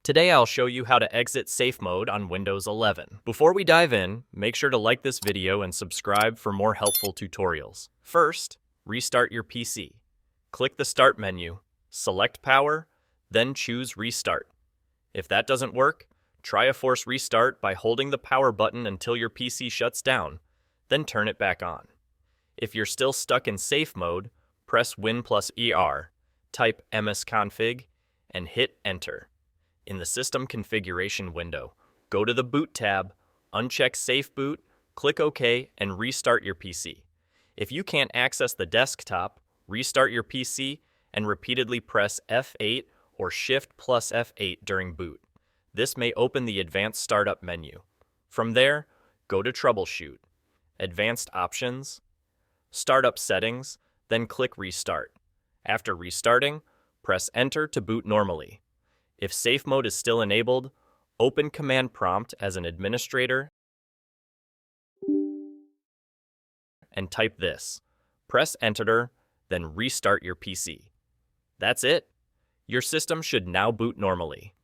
Today I'll show you how to exit safe mode on Windows 11. Before we dive in, make sure to like this video and subscribe for more helpful tutorials. First, restart your PC. Click the Start menu, select Power, then choose Restart. If that doesn't work, try a force restart by holding the power button until your PC shuts down, then turn it back on. If you're still stuck in safe mode, press Win+ER, type msconfig, and hit Enter. In the System Configuration window, go to the Boot tab, uncheck Safe Boot, click OK, and restart your PC. If you can't access the desktop, restart your PC and repeatedly press F8 or Shift plus F8 during boot. This may open the Advanced Startup menu. From there, go to Troubleshoot, Advanced Options, Startup Settings, then click Restart. After restarting, press Enter to boot normally. If safe mode is still enabled, open Command Prompt as an administrator and type this. Press Enter, then restart your PC. That's it. Your system should now boot normally.